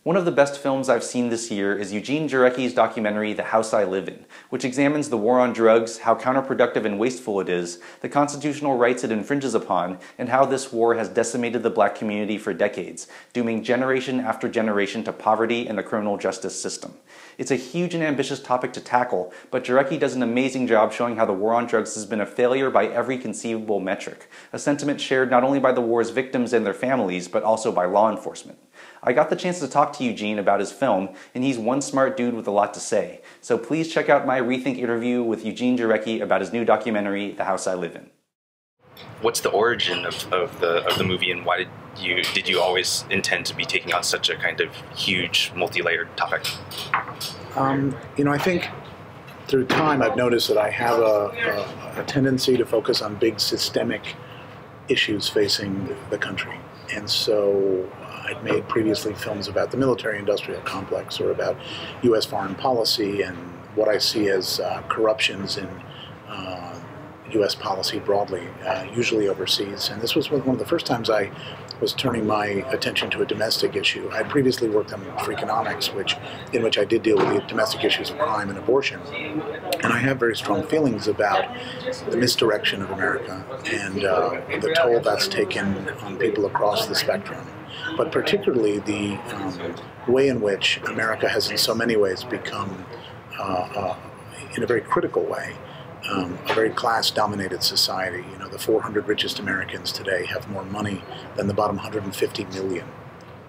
One of the best films I've seen this year is Eugene Jarecki's documentary The House I Live In, which examines the war on drugs, how counterproductive and wasteful it is, the constitutional rights it infringes upon, and how this war has decimated the black community for decades, dooming generation after generation to poverty and the criminal justice system. It's a huge and ambitious topic to tackle, but Jarecki does an amazing job showing how the war on drugs has been a failure by every conceivable metric, a sentiment shared not only by the war's victims and their families, but also by law enforcement. I got the chance to talk to Eugene about his film, and he's one smart dude with a lot to say. So please check out my ReThink interview with Eugene Jarecki about his new documentary, The House I Live In. What's the origin of the movie, and why did you always intend to be taking on such a kind of huge, multi-layered topic? I think through time I've noticed that I have a tendency to focus on big systemic issues facing the country. And so I'd made previously films about the military-industrial complex or about U.S. foreign policy and what I see as corruptions in U.S. policy broadly, usually overseas. And this was one of the first times I was turning my attention to a domestic issue. I had previously worked on Freakonomics, in which I did deal with the domestic issues of crime and abortion. And I have very strong feelings about the misdirection of America and the toll that's taken on people across the spectrum. But particularly the way in which America has in so many ways become, in a very critical way, a very class-dominated society. You know, the 400 richest Americans today have more money than the bottom 150 million.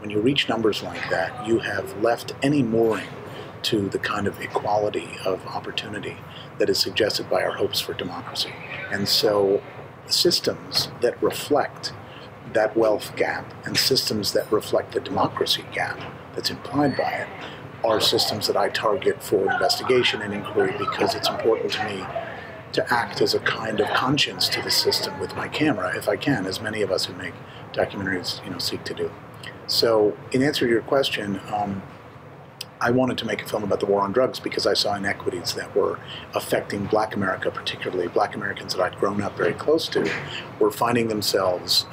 When you reach numbers like that, you have left any mooring to the kind of equality of opportunity that is suggested by our hopes for democracy. And so systems that reflect that wealth gap and systems that reflect the democracy gap that's implied by it are systems that I target for investigation and inquiry, because it's important to me to act as a kind of conscience to the system with my camera, if I can, as many of us who make documentaries, seek to do. So, in answer to your question, I wanted to make a film about the war on drugs because I saw inequities that were affecting Black America, particularly Black Americans that I'd grown up very close to, were finding themselves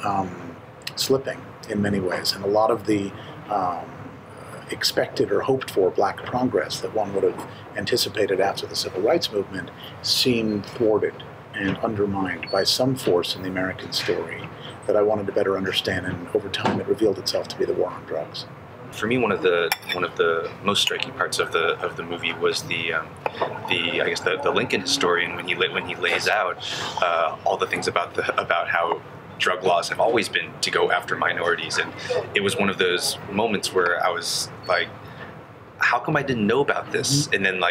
slipping in many ways, and a lot of the expected or hoped for Black progress that one would have anticipated after the Civil Rights Movement seemed thwarted and undermined by some force in the American story that I wanted to better understand, and over time it revealed itself to be the war on drugs. For me, one of the most striking parts of the movie was the Lincoln historian when he lays out all the things about how drug laws have always been to go after minorities, and it was one of those moments where I was like, how come I didn't know about this? And then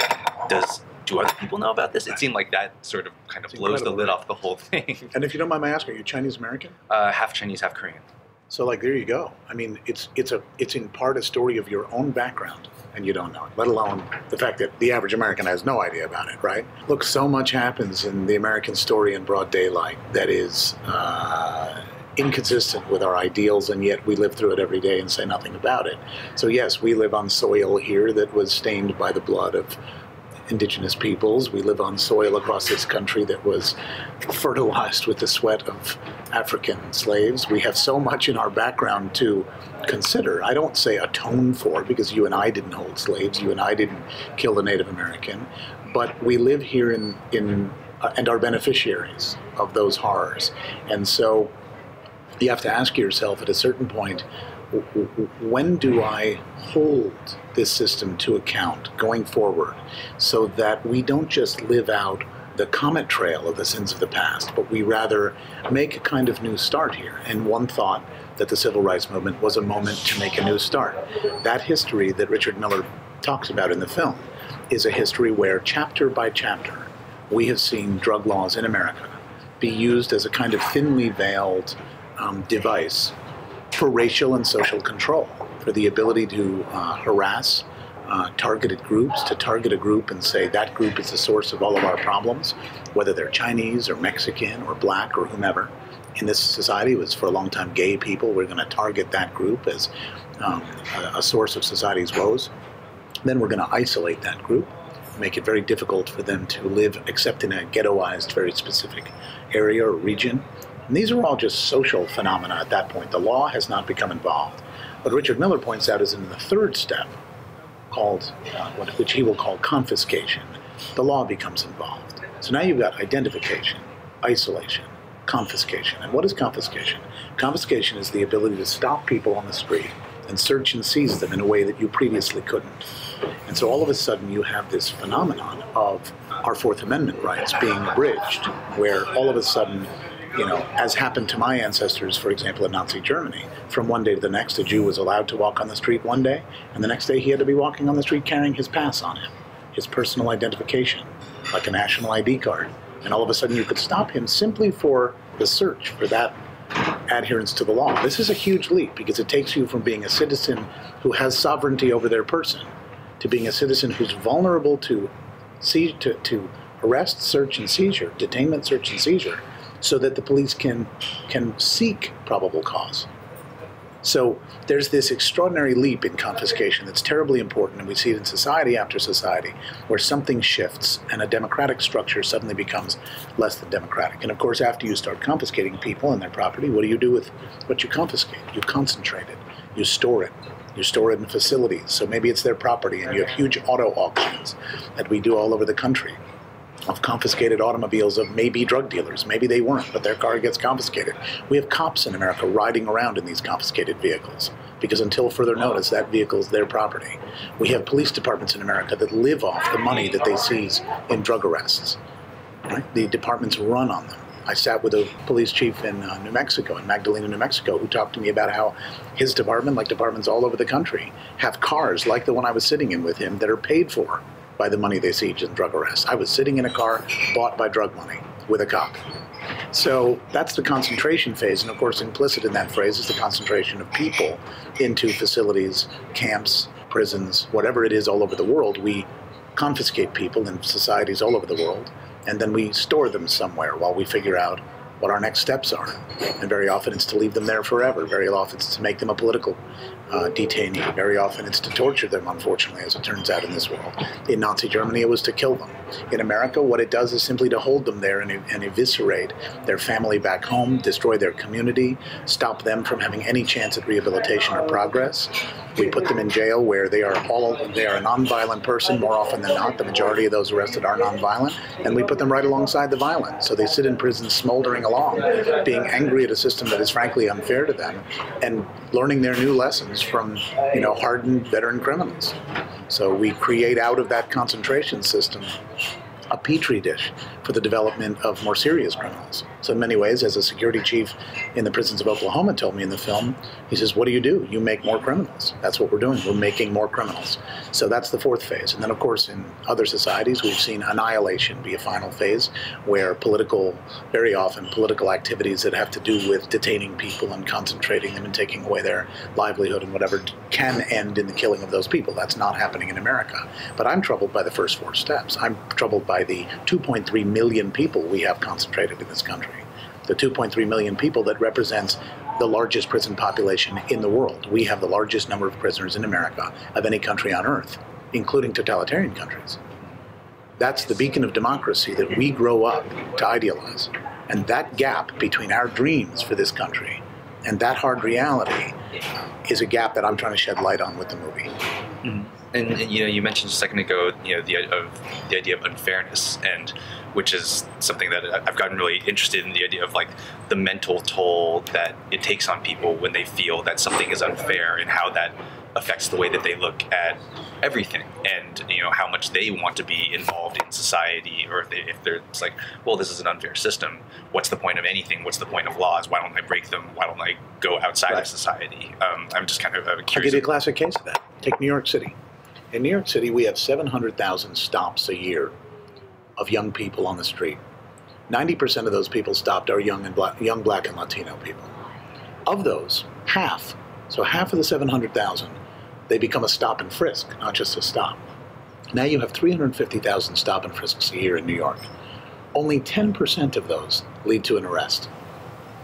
do other people know about this? It seemed like that sort of kind of blows the lid off the whole thing. And if you don't mind my asking, are you Chinese American? Half Chinese, half Korean. So there you go. I mean, it's in part a story of your own background, and you don't know it, let alone the fact that the average American has no idea about it, right? Look, so much happens in the American story in broad daylight that is inconsistent with our ideals, and yet we live through it every day and say nothing about it. So yes, we live on soil here that was stained by the blood of indigenous peoples. We live on soil across this country that was fertilized with the sweat of African slaves. We have so much in our background to consider. I don't say atone for, because you and I didn't hold slaves, you and I didn't kill the Native American, but we live here and are beneficiaries of those horrors. And so you have to ask yourself at a certain point, when do I hold this system to account going forward so that we don't just live out the comet trail of the sins of the past, but we rather make a kind of new start here? And one thought that the Civil Rights Movement was a moment to make a new start. That history that Richard Miller talks about in the film is a history where chapter by chapter we have seen drug laws in America be used as a kind of thinly veiled device for racial and social control, for the ability to harass targeted groups, to target a group and say that group is the source of all of our problems, whether they're Chinese or Mexican or Black or whomever. In this society, it was for a long time gay people. We're going to target that group as a source of society's woes. Then we're going to isolate that group, make it very difficult for them to live except in a ghettoized, very specific area or region. And these are all just social phenomena at that point. The law has not become involved. What Richard Miller points out is in the third step, called which he will call confiscation, the law becomes involved. So now you've got identification, isolation, confiscation. And what is confiscation? Confiscation is the ability to stop people on the street and search and seize them in a way that you previously couldn't. And so all of a sudden you have this phenomenon of our Fourth Amendment rights being abridged, where all of a sudden, you know, as happened to my ancestors, for example, in Nazi Germany, from one day to the next, a Jew was allowed to walk on the street one day, and the next day he had to be walking on the street carrying his pass on him, his personal identification, like a national ID card. And all of a sudden you could stop him simply for the search for that adherence to the law. This is a huge leap because it takes you from being a citizen who has sovereignty over their person to being a citizen who's vulnerable to arrest, search, and seizure, detainment, search, and seizure, so that the police can seek probable cause. So there's this extraordinary leap in confiscation that's terribly important, and we see it in society after society, where something shifts and a democratic structure suddenly becomes less than democratic. And of course, after you start confiscating people and their property, what do you do with what you confiscate? You concentrate it, you store it. You store it in facilities, so maybe it's their property, and you have huge auto auctions that we do all over the country of confiscated automobiles of maybe drug dealers. Maybe they weren't, but their car gets confiscated. We have cops in America riding around in these confiscated vehicles because until further notice, that vehicle is their property. We have police departments in America that live off the money that they seize in drug arrests. Right? The departments run on them. I sat with a police chief in New Mexico, in Magdalena, New Mexico, who talked to me about how his department, like departments all over the country, have cars like the one I was sitting in with him that are paid for by the money they seize in drug arrests. I was sitting in a car bought by drug money with a cop. So that's the concentration phase, and of course implicit in that phrase is the concentration of people into facilities, camps, prisons, whatever it is all over the world. We confiscate people in societies all over the world, and then we store them somewhere while we figure out what our next steps are. And very often it's to leave them there forever. Very often it's to make them a political detainee. Very often it's to torture them, unfortunately, as it turns out in this world. In Nazi Germany, it was to kill them. In America, what it does is simply to hold them there and eviscerate their family back home, destroy their community, stop them from having any chance at rehabilitation or progress. We put them in jail where they are a nonviolent person more often than not. The majority of those arrested are nonviolent, and we put them right alongside the violent. So they sit in prison smoldering along, being angry at a system that is frankly unfair to them, and learning their new lessons from, you know, hardened veteran criminals. So we create out of that concentration system a petri dish for the development of more serious criminals. So in many ways, as a security chief in the prisons of Oklahoma told me in the film, he says, what do? You make more criminals. That's what we're doing. We're making more criminals. So that's the fourth phase. And then, of course, in other societies, we've seen annihilation be a final phase where very often political activities that have to do with detaining people and concentrating them and taking away their livelihood and whatever can end in the killing of those people. That's not happening in America. But I'm troubled by the first four steps. I'm troubled by the 2.3 million people we have concentrated in this country. The 2.3 million people that represents the largest prison population in the world. We have the largest number of prisoners in America of any country on earth, including totalitarian countries. That's the beacon of democracy that we grow up to idealize. And that gap between our dreams for this country and that hard reality is a gap that I'm trying to shed light on with the movie. Mm-hmm. And you know, you mentioned a second ago, you know, the idea of unfairness, and which is something that I've gotten really interested in, the idea of like the mental toll that it takes on people when they feel that something is unfair, and how that affects the way that they look at everything, and you know, how much they want to be involved in society, or if they're it's like, well, this is an unfair system. What's the point of anything? What's the point of laws? Why don't I break them? Why don't I go outside of society? I'm just kind of curious. I'll give you a classic case of that. Take New York City. In New York City, we have 700,000 stops a year of young people on the street. 90% of those people stopped are young Black and Latino people. Of those, half of the 700,000, they become a stop and frisk, not just a stop. Now you have 350,000 stop and frisks a year in New York. Only 10% of those lead to an arrest.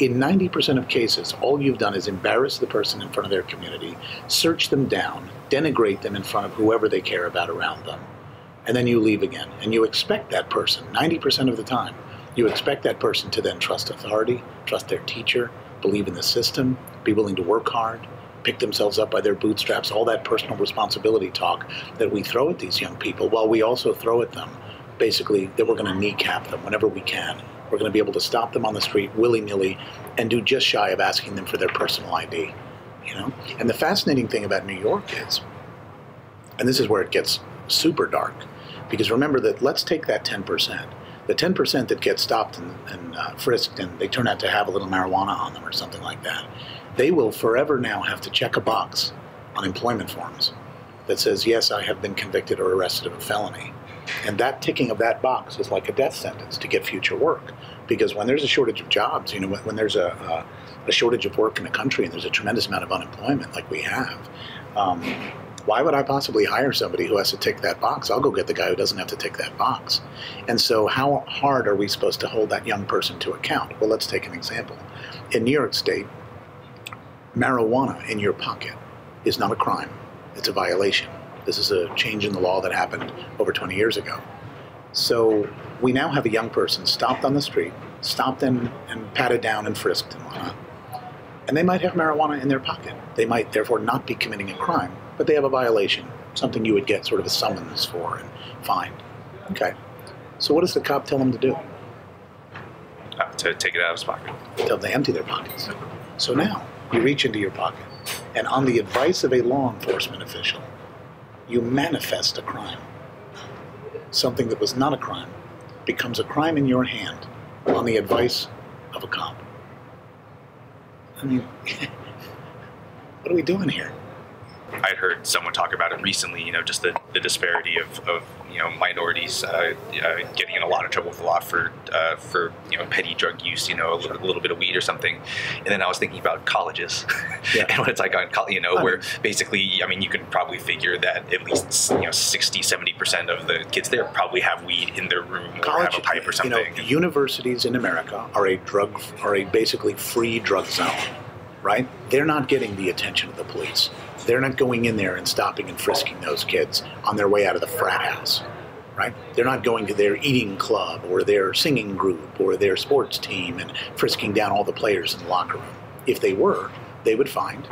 In 90% of cases, all you've done is embarrass the person in front of their community, search them down, denigrate them in front of whoever they care about around them, and then you leave again. And you expect that person, 90% of the time, you expect that person to then trust authority, trust their teacher, believe in the system, be willing to work hard, pick themselves up by their bootstraps, all that personal responsibility talk that we throw at these young people, while we also throw at them, basically, that we're going to kneecap them whenever we can. We're going to be able to stop them on the street willy-nilly and do just shy of asking them for their personal ID. You know? And the fascinating thing about New York is, and this is where it gets super dark, because remember that, let's take that 10%. The 10% that get stopped and frisked and they turn out to have a little marijuana on them or something like that, they will forever now have to check a box on employment forms that says, yes, I have been convicted or arrested of a felony. And that ticking of that box is like a death sentence to get future work. Because when there's a shortage of jobs, you know, when there's a shortage of work in a country and there's a tremendous amount of unemployment like we have, why would I possibly hire somebody who has to tick that box? I'll go get the guy who doesn't have to tick that box. And so how hard are we supposed to hold that young person to account? Well, let's take an example. In New York State, marijuana in your pocket is not a crime. It's a violation. This is a change in the law that happened over 20 years ago. So we now have a young person stopped on the street, stopped and patted down and frisked and whatnot. And they might have marijuana in their pocket. They might therefore not be committing a crime, but they have a violation, something you would get sort of a summons for and fined. Okay. So what does the cop tell them to do? To take it out of his pocket. Tell them to empty their pockets. So now you reach into your pocket, and on the advice of a law enforcement official, you manifest a crime. Something that was not a crime becomes a crime in your hand on the advice of a cop. I mean, what are we doing here? I'd heard someone talk about it recently, you know, just the disparity of you know, minorities getting in a lot of trouble with the law for you know, petty drug use, you know, a little bit of weed or something. And then I was thinking about colleges, yeah. And what it's like on college, you know, where basically, I mean, you can probably figure that at least, you know, 60–70% of the kids there probably have weed in their room or have a pipe or something. You know, universities in America are a basically free drug zone, right? They're not getting the attention of the police. They're not going in there and stopping and frisking those kids on their way out of the frat house, right? They're not going to their eating club or their singing group or their sports team and frisking down all the players in the locker room. If they were, they would find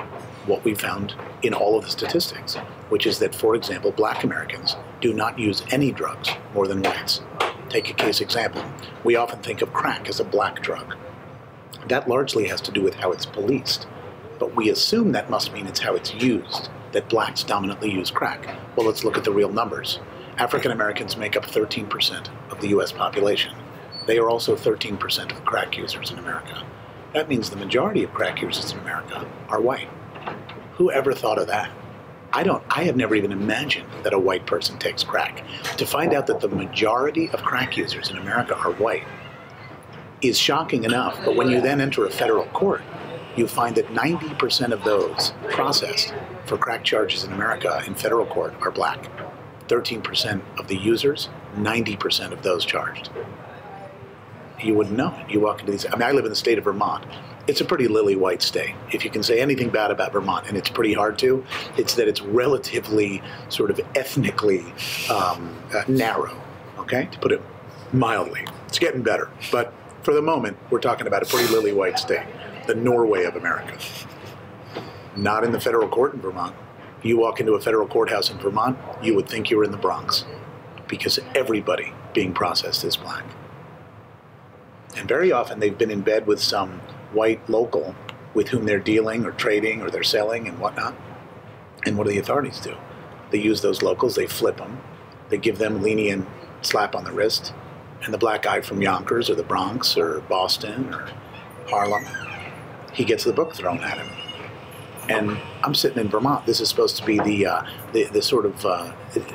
what we found in all of the statistics, which is that, for example, black Americans do not use any drugs more than whites. Take a case example. We often think of crack as a black drug. That largely has to do with how it's policed. But we assume that must mean it's how it's used, that blacks dominantly use crack. Well, let's look at the real numbers. African Americans make up 13% of the US population. They are also 13% of the crack users in America. That means the majority of crack users in America are white. Who ever thought of that? I have never even imagined that a white person takes crack. To find out that the majority of crack users in America are white is shocking enough, but when you then enter a federal court, you find that 90% of those processed for crack charges in America in federal court are black. 13% of the users, 90% of those charged. You wouldn't know it. You walk into these, I mean, I live in the state of Vermont. It's a pretty lily white state. If you can say anything bad about Vermont, and it's pretty hard to, it's that it's relatively sort of ethnically narrow, okay, to put it mildly. It's getting better, but for the moment, we're talking about a pretty lily white state. The Norway of America. Not in the federal court in Vermont. You walk into a federal courthouse in Vermont, you would think you were in the Bronx, because everybody being processed is black. And very often they've been in bed with some white local with whom they're dealing or trading or they're selling and whatnot. And what do the authorities do? They use those locals, they flip them, they give them lenient slap on the wrist, and the black guy from Yonkers or the Bronx or Boston or Harlem, he gets the book thrown at him. And I'm sitting in Vermont. This is supposed to be the sort of,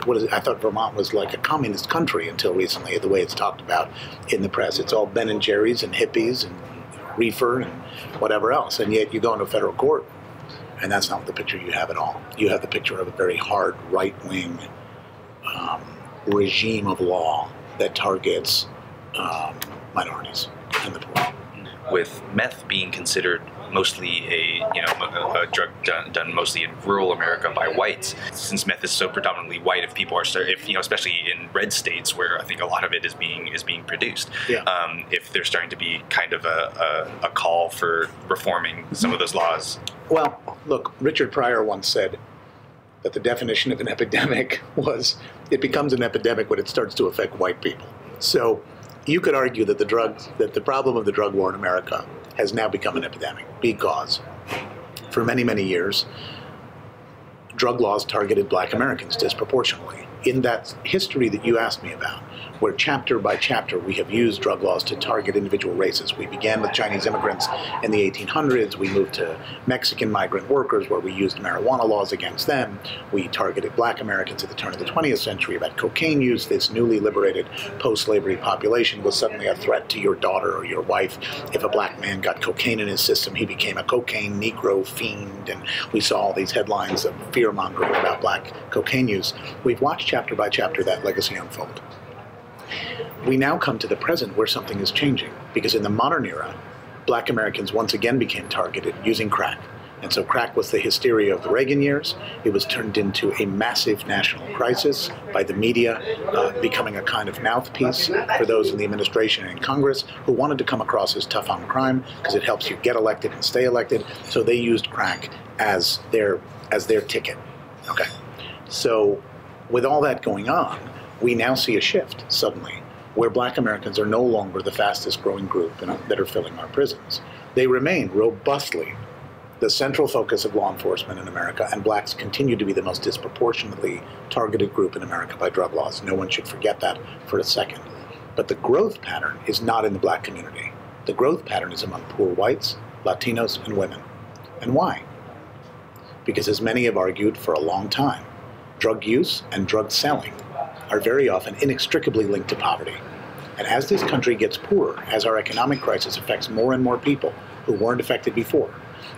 what is it? I thought Vermont was like a communist country until recently, the way it's talked about in the press. It's all Ben and Jerry's and hippies and reefer and whatever else. And yet you go into a federal court, and that's not the picture you have at all. You have the picture of a very hard right-wing regime of law that targets minorities and the poor. with meth being considered mostly a drug done mostly in rural America by whites. Since meth is so predominantly white, if people are especially in red states where I think a lot of it is being produced, if there's starting to be kind of a call for reforming some of those laws. Well, look, Richard Pryor once said that the definition of an epidemic was it becomes an epidemic when it starts to affect white people. So you could argue that the problem of the drug war in America has now become an epidemic because for many, many years, drug laws targeted black Americans disproportionately. In that history that you asked me about, where chapter by chapter we have used drug laws to target individual races. We began with Chinese immigrants in the 1800s. We moved to Mexican migrant workers where we used marijuana laws against them. We targeted black Americans at the turn of the 20th century about cocaine use. This newly liberated post-slavery population was suddenly a threat to your daughter or your wife. If a black man got cocaine in his system, he became a cocaine Negro fiend. And we saw all these headlines of fear-mongering about black cocaine use. We've watched chapter by chapter that legacy unfold. We now come to the present where something is changing, because in the modern era, black Americans once again became targeted using crack. And so crack was the hysteria of the Reagan years. It was turned into a massive national crisis by the media, becoming a kind of mouthpiece for those in the administration and in Congress who wanted to come across as tough on crime because it helps you get elected and stay elected. So they used crack as their ticket. Okay. So with all that going on, we now see a shift suddenly where black Americans are no longer the fastest growing group that are filling our prisons. They remain robustly the central focus of law enforcement in America, and blacks continue to be the most disproportionately targeted group in America by drug laws. No one should forget that for a second. But the growth pattern is not in the black community. The growth pattern is among poor whites, Latinos, and women. And why? Because as many have argued for a long time, drug use and drug selling are very often inextricably linked to poverty. And as this country gets poorer, as our economic crisis affects more and more people who weren't affected before,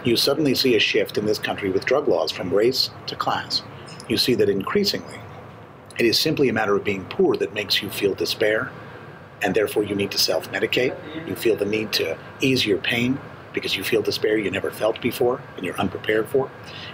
you suddenly see a shift in this country with drug laws from race to class. You see that increasingly, it is simply a matter of being poor that makes you feel despair, and therefore you need to self-medicate. You feel the need to ease your pain because you feel despair you never felt before and you're unprepared for.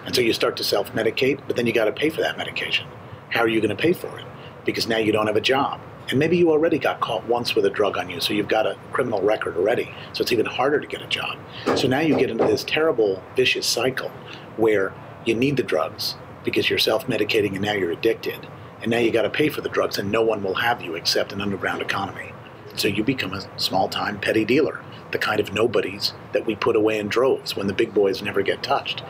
And so you start to self-medicate, but then you got to pay for that medication. How are you going to pay for it? Because now you don't have a job. And maybe you already got caught once with a drug on you, so you've got a criminal record already. So it's even harder to get a job. So now you get into this terrible, vicious cycle where you need the drugs because you're self-medicating and now you're addicted. And now you got to pay for the drugs and no one will have you except an underground economy. So you become a small-time petty dealer, the kind of nobodies that we put away in droves when the big boys never get touched.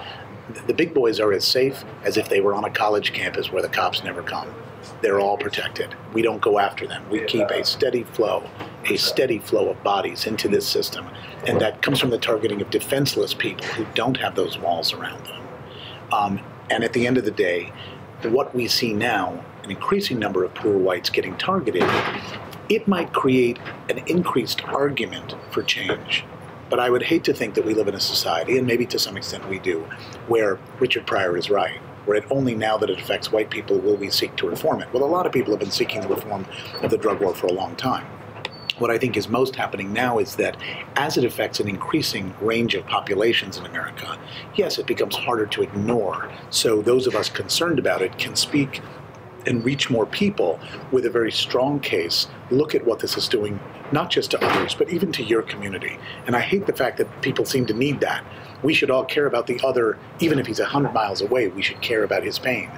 The big boys are as safe as if they were on a college campus where the cops never come. They're all protected. We don't go after them. We keep a steady flow of bodies into this system. And that comes from the targeting of defenseless people who don't have those walls around them. And at the end of the day, what we see now, an increasing number of poor whites getting targeted, it might create an increased argument for change. But I would hate to think that we live in a society, and maybe to some extent we do, where Richard Pryor is right, where only now that it affects white people will we seek to reform it. Well, a lot of people have been seeking the reform of the drug war for a long time. What I think is most happening now is that as it affects an increasing range of populations in America, yes, it becomes harder to ignore. So those of us concerned about it can speak and reach more people with a very strong case. Look at what this is doing, not just to others, but even to your community. And I hate the fact that people seem to need that. We should all care about the other, even if he's 100 miles away, we should care about his pain.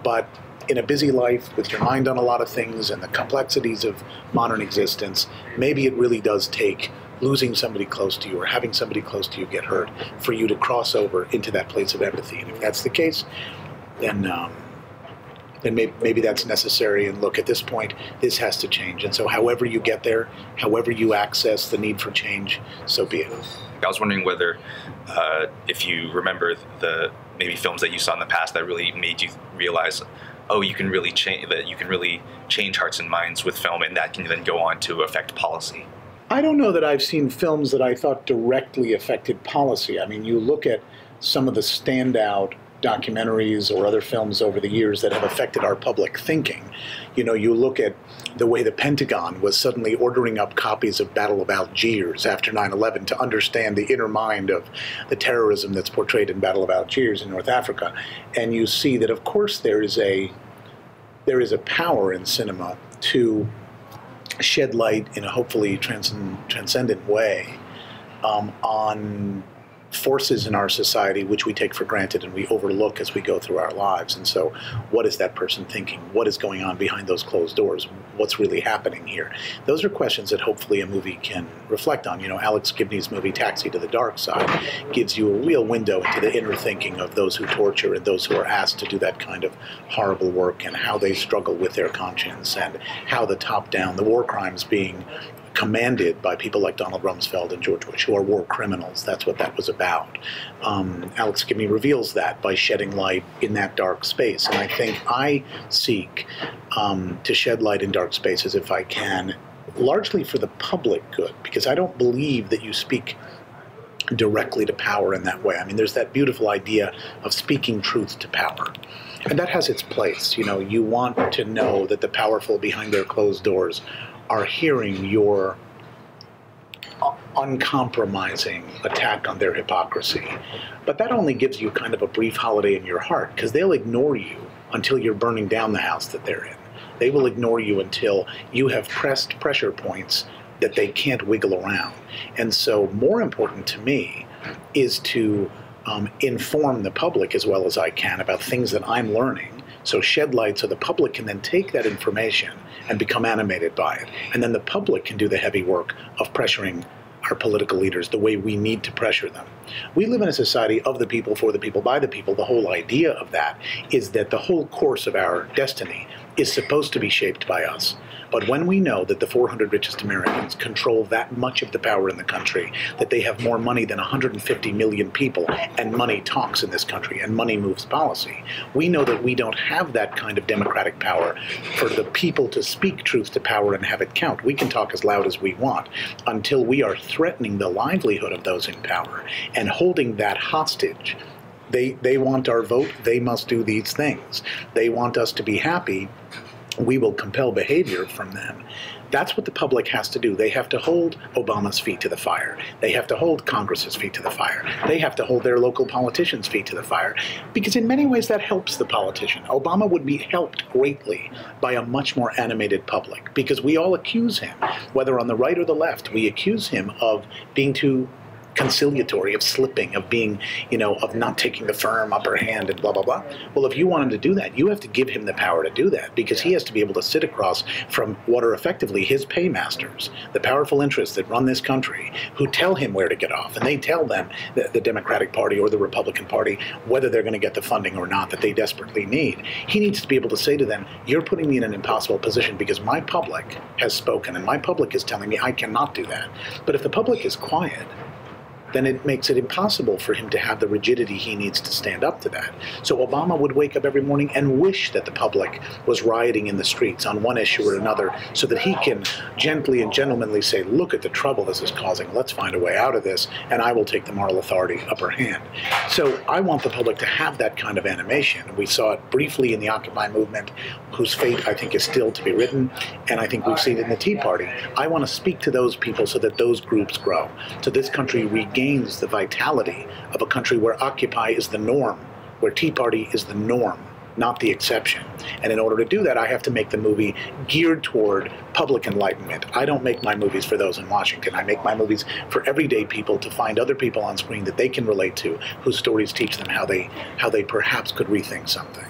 But in a busy life, with your mind on a lot of things and the complexities of modern existence, maybe it really does take losing somebody close to you or having somebody close to you get hurt for you to cross over into that place of empathy. And if that's the case, then maybe that's necessary. And look, at this point, this has to change. And so however you get there, however you access the need for change, so be it. I was wondering whether, if you remember the maybe films that you saw in the past that really made you realize, oh, you can really change hearts and minds with film, and that can then go on to affect policy. I don't know that I've seen films that I thought directly affected policy. I mean, you look at some of the standout documentaries or other films over the years that have affected our public thinking. You know, you look at the way the Pentagon was suddenly ordering up copies of Battle of Algiers after 9/11 to understand the inner mind of the terrorism that's portrayed in Battle of Algiers in North Africa. And you see that, of course, there is a power in cinema to shed light in a hopefully transcendent way on forces in our society which we take for granted and we overlook as we go through our lives. And so what is that person thinking? What is going on behind those closed doors? What's really happening here? Those are questions that hopefully a movie can reflect on. You know, Alex Gibney's movie Taxi to the Dark Side gives you a real window into the inner thinking of those who torture and those who are asked to do that kind of horrible work, and how they struggle with their conscience, and how the top-down, the war crimes being commanded by people like Donald Rumsfeld and George Bush, who are war criminals. That's what that was about. Alex Gibney reveals that by shedding light in that dark space. And I think I seek to shed light in dark spaces if I can, largely for the public good, because I don't believe that you speak directly to power in that way. I mean, there's that beautiful idea of speaking truth to power. And that has its place. You know, you want to know that the powerful behind their closed doors are hearing your uncompromising attack on their hypocrisy. But that only gives you kind of a brief holiday in your heart, because they'll ignore you until you're burning down the house that they're in. They will ignore you until you have pressed pressure points that they can't wiggle around. And so more important to me is to inform the public as well as I can about things that I'm learning. So shed light so the public can then take that information and become animated by it. And then the public can do the heavy work of pressuring our political leaders the way we need to pressure them. We live in a society of the people, for the people, by the people. The whole idea of that is that the whole course of our destiny is supposed to be shaped by us. But when we know that the 400 richest Americans control that much of the power in the country, that they have more money than 150 million people, and money talks in this country, and money moves policy, we know that we don't have that kind of democratic power for the people to speak truth to power and have it count. We can talk as loud as we want until we are threatening the livelihood of those in power and holding that hostage. They want our vote. They must do these things. They want us to be happy. We will compel behavior from them. That's what the public has to do. They have to hold Obama's feet to the fire. They have to hold Congress's feet to the fire. They have to hold their local politicians' feet to the fire. Because in many ways that helps the politician. Obama would be helped greatly by a much more animated public, because we all accuse him, whether on the right or the left, we accuse him of being too conciliatory, of slipping, of being, you know, of not taking the firm upper hand and blah, blah, blah. Well, if you want him to do that, you have to give him the power to do that, because he has to be able to sit across from what are effectively his paymasters, the powerful interests that run this country, who tell him where to get off. And they tell them, the Democratic Party or the Republican Party, whether they're going to get the funding or not that they desperately need. He needs to be able to say to them, you're putting me in an impossible position because my public has spoken and my public is telling me I cannot do that. But if the public is quiet, then it makes it impossible for him to have the rigidity he needs to stand up to that. So Obama would wake up every morning and wish that the public was rioting in the streets on one issue or another, so that he can gently and gentlemanly say, look at the trouble this is causing, let's find a way out of this, and I will take the moral authority upper hand. So I want the public to have that kind of animation. We saw it briefly in the Occupy movement, whose fate I think is still to be written, and I think we've seen it in the Tea Party. I want to speak to those people so that those groups grow, so this country regains the vitality of a country where Occupy is the norm, where Tea Party is the norm, not the exception. And in order to do that, I have to make the movie geared toward public enlightenment. I don't make my movies for those in Washington. I make my movies for everyday people, to find other people on screen that they can relate to, whose stories teach them how they perhaps could rethink something.